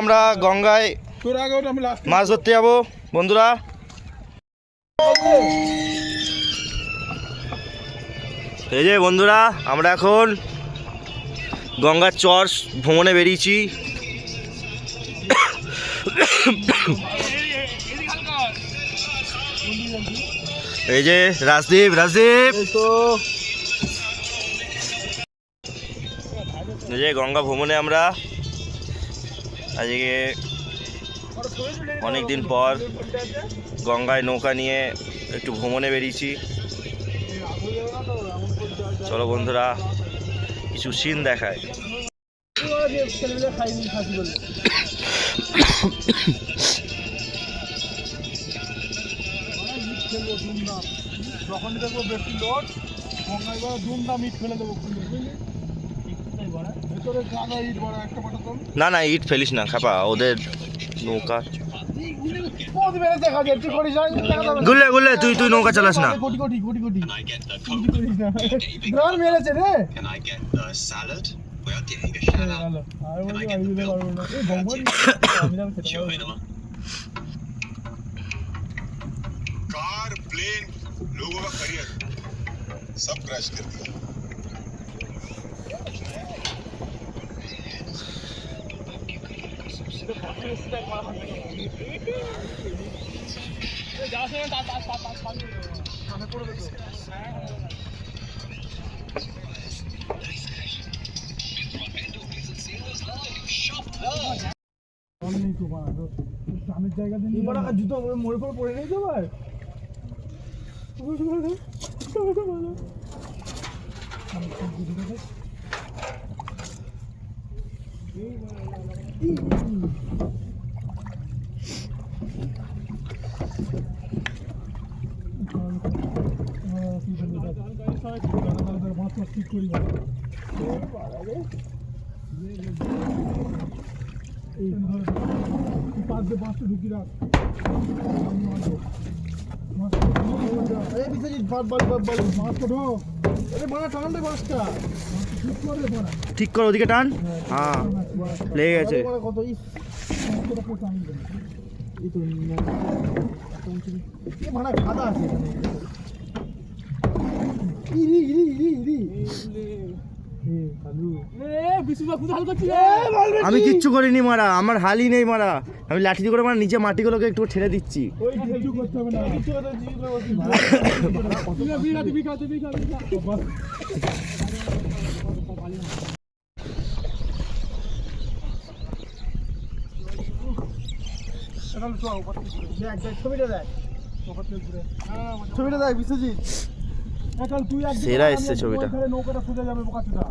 আমরা গঙ্গায় মাছ ধরতে যাবো বন্ধুরা। এই যে বন্ধুরা, আমরা এখন গঙ্গার চর ভ্রমণে বেরিয়েছি। এই যে রাজদীপ এই যে গঙ্গা ভ্রমণে আমরা আজকে অনেকদিন পর গঙ্গায় নৌকা নিয়ে একটু ভ্রমণে বেরিয়েছি। চলো বন্ধুরা কিছু সিন দেখায়। যখন দেখবো বেশি লোড গঙ্গায় দুমদাম ইট ফেলে দেবো। ভেতরে কাদা ইট বড় একটা পাঠাতাম। না ইট ফেলিস না খাপা, ওদের নৌকা গুলে গুলে তুই নৌকা চালাস না। মেরেছে রে। कार प्लेन लोगों का करियर सब क्रैश कर दिया। স্বামীর জায়গা দিয়ে জুতো মোড়ে পরে পরে নেই তো ভাই। ঠিক করি বাসটা ঢুকি রাখ। ঠিক কর, ওদিকে টান। হ্যাঁ লেগে গেছে। খাদা আছে আমি কিচ্ছু করিনি মারা, আমার হালই নেই মারা। আমি লাঠি দিয়ে করে মারা নিচে মাটিগুলোকে একটু ঠেলে দিচ্ছি। ছবিটা দেখ বিশ্বজিৎ। সেরা এসছে ছবিটা। নৌকাটা সোজা যাবে বোকাচোদা।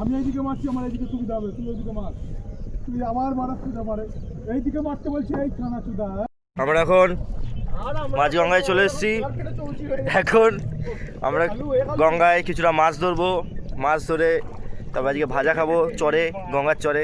আমি এইদিকে মারছি, আমার এইদিকে সুবিধা হবে। তুই ওইদিকে মার, তুই আমার মারা সুবিধা মারে। এইদিকে মারতে বলছি, এই খানা চুদা। আমরা এখন মাঝগঙ্গায় চলে এসেছি। এখন আমরা গঙ্গায় কিছুটা মাছ ধরবো। মাছ ধরে তারপর আজকে ভাজা খাবো চরে, গঙ্গার চরে।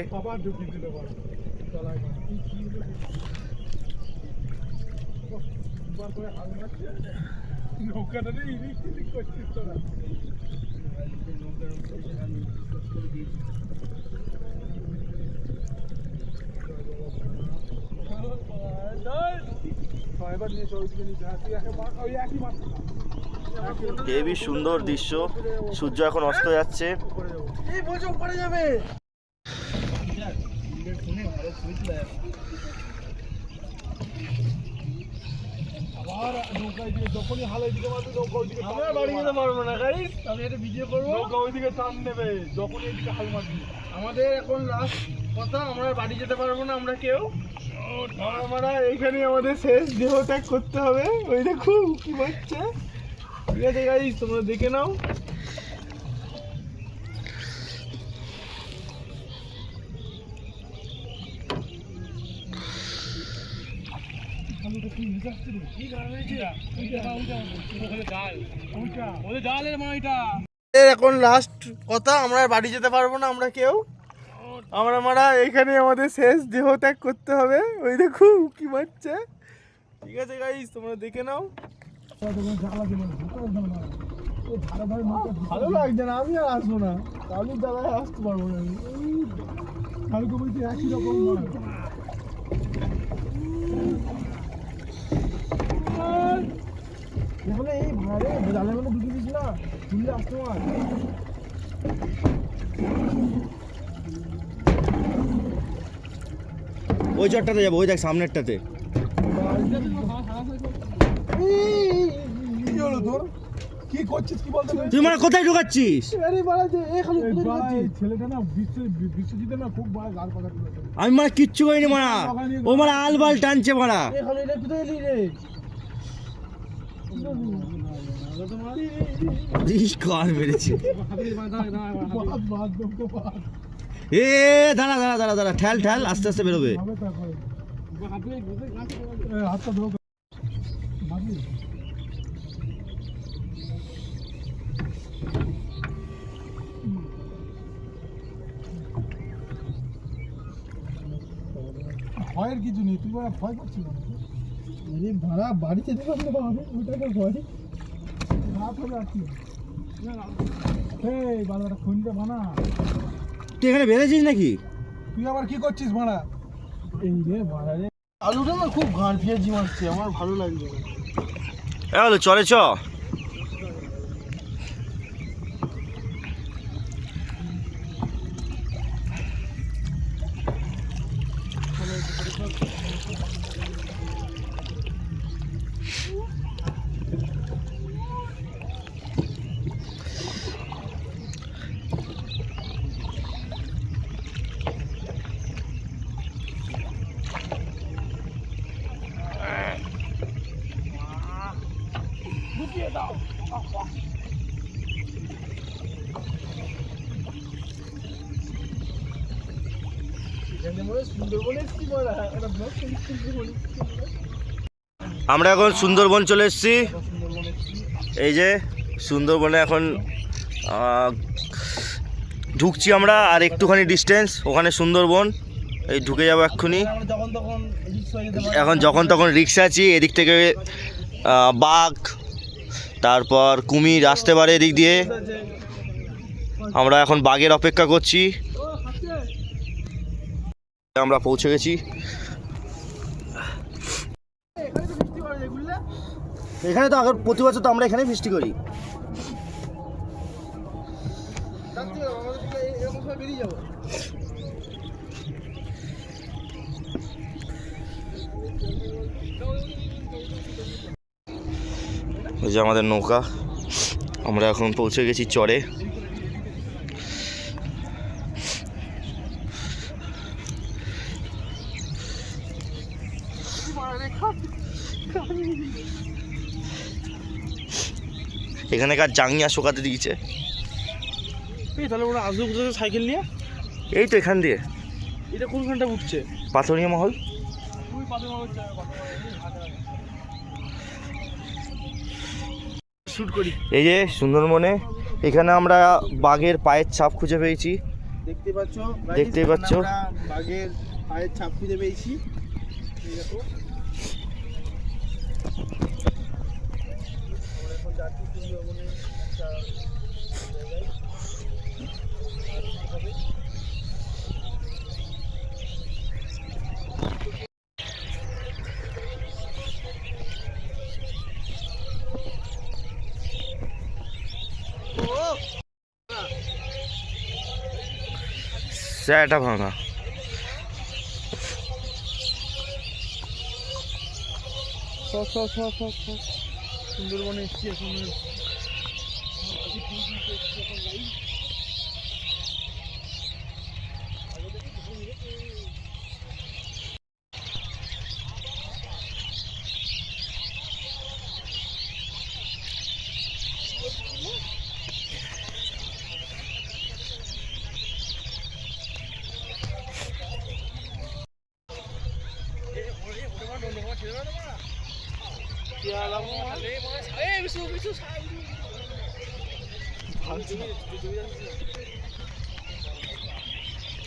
হেবি সুন্দর দৃশ্য। সূর্য এখন অস্ত যাচ্ছে। যখনই হালাই দিকে মারবে নৌকা ওইদিকে বাড়ি যেতে পারবো না গাইস। আমি একটা ভিডিও করবো, নৌকা ওইদিকে টান নেবে যখনই এইদিকে হাল মারবি। আমাদের এখন লাস্ট কথা, আমরা বাড়ি যেতে পারবো না আমরা কেউ। আমরা এইখানে আমাদের শেষ দেহ ত্যাগ করতে হবে। ওই দেখো কি বাচ্চা। ঠিক আছে গাইস, তোমরা দেখে নাও। এখন লাস্ট কথা, আমরা বাড়ি যেতে পারবো না আমরা কেউ। আমরা মারা এইখানে আমাদের শেষ দেহ ত্যাগ করতে হবে। ওই দেখো কি বাচ্চা। ঠিক আছে গাইস, তোমরা দেখে নাও। ভালো লাগছে না, আমি আর আসবো না। আমি দাদায় আসতে পারবো না। কালকে বলছি একই রকম এখানে এই ভাড়ে জালের মধ্যে ঢুকে দিস না, তুললে আসতে মার। ওই চটটাতে যাবো, ওই দেখ সামনেরটাতে। কি হলো তোর? কি করছিস কি বলতে? তুই মানে কোথায় ঢুকাচ্ছিস? ছেলেটা না বিশ্বজিৎ না খুব বড় গাল কথা বলেছে। আমি মানে কিচ্ছু করিনি মারা, ও মানে আলবাল টানছে মারা। এখানে এটা কোথায় এলি রে? কান মেরেছে। এ দাঁড়া দাঁড়া দাঁড়া দাঁড়া, ঠেল ঠেল, আস্তে আস্তে বেরোবে। হাতটা ধরো। ভয়ের কিছু নেই, তুই বড় ভয় করছিস না? আরে ভাড়া বাড়িতে দিলাম না বাবা, ওটাকে ভয় রাত হবে আসছি। এই বাবাটা ফোনটা বানা। তুই এখানে বেড়েছিস নাকি? তুই আবার কি করছিস ভাড়া? এই রে ভাড়া রে, আলুটা না খুব ঘাড় পেঁয়াজি মারছে, আমার ভালো লাগছে না। এলো চলে চ। আমরা এখন সুন্দরবন চলে এসেছি। এই যে সুন্দরবনে এখন ঢুকছি আমরা, আর একটুখানি ডিস্টেন্স ওখানে সুন্দরবন, এই ঢুকে যাবো এক্ষুনি। এখন যখন তখন রিক্সা আছি, এদিক থেকে বাঘ তারপর কুমির আসতে পারে এদিক দিয়ে। আমরা এখন বাঘের অপেক্ষা করছি। আমরা পৌঁছে গেছি। এখানে তো আগের প্রতি বছর তো আমরা এখানে বৃষ্টি করি। ওই যে আমাদের নৌকা, আমরা এখন পৌঁছে গেছি চরে। এখানেকার জাঙ্গিয়া শোকাতে দিয়েছে। তাহলে ওরা আসবে কোথায় সাইকেল নিয়ে? এই তো এখান দিয়ে। এটা কোনখানটা উঠছে? পাথরিয়া মহল। শুট করি। এই যে সুন্দরবনে এখানে আমরা বাঘের পায়ের ছাপ খুঁজে পেয়েছি। দেখতে পাচ্ছ, দেখতেই পাচ্ছ বাঘের পায়ের ছাপ খুঁজে পেয়েছি। এই দেখো, আমরা এখন যাচ্ছি সুন্দরবনে একটা জায়গায়। স্যাটা ভাঙা। সুন্দরবনে এসছি এখন।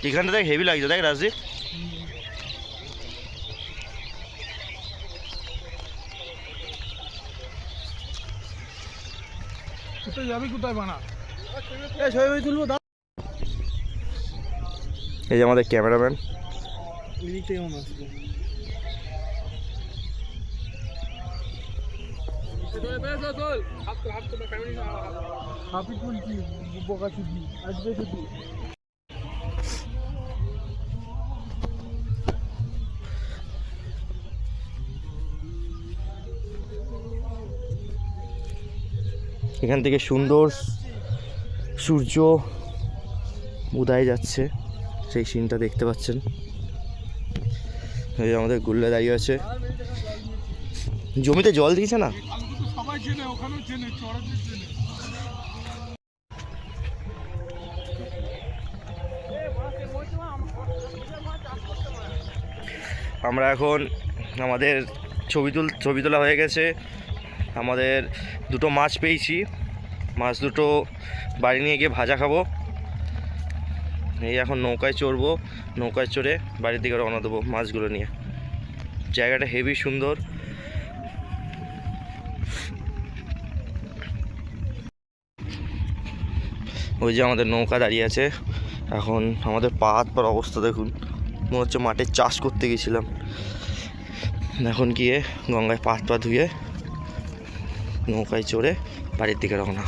এখানটা দেখ হেভি লাগছে, দেখ রাজদীপ। কোথায় যাবি, কোথায় বানা? এই ছবি তুলবো। এই যে আমাদের ক্যামেরাম্যান। এদিক থেকে মনে আসবে। হাফি তুলছি বোকা ছুটি আজকে ছুটি। এখান থেকে সুন্দর সূর্য উদয় যাচ্ছে, সেই সিনটা দেখতে পাচ্ছেন। এই যে আমাদের গুল্লে দাঁড়িয়ে আছে। জমিতে জল দিয়েছে না? সবাই চেনে, ওখানেও চেনে, চড়াতে চেনে। আমরা এখন আমাদের ছবি তোলা হয়ে গেছে। আমাদের দুটো মাছ পেয়েছি, মাছ দুটো বাড়ি নিয়ে গিয়ে ভাজা খাবো। এই এখন নৌকায় চড়বো, নৌকায় চড়ে বাড়ির দিকে রওনা দেবো মাছগুলো নিয়ে। জায়গাটা হেভি সুন্দর। ওই যে আমাদের নৌকা দাঁড়িয়ে আছে। এখন আমাদের পা হাত পার অবস্থা দেখুন, মনে হচ্ছে মাঠে চাষ করতে গেছিলাম। এখন গিয়ে গঙ্গায় পা হাত পা ধুয়ে নৌকায় চড়ে বাড়ির দিকে রওনা।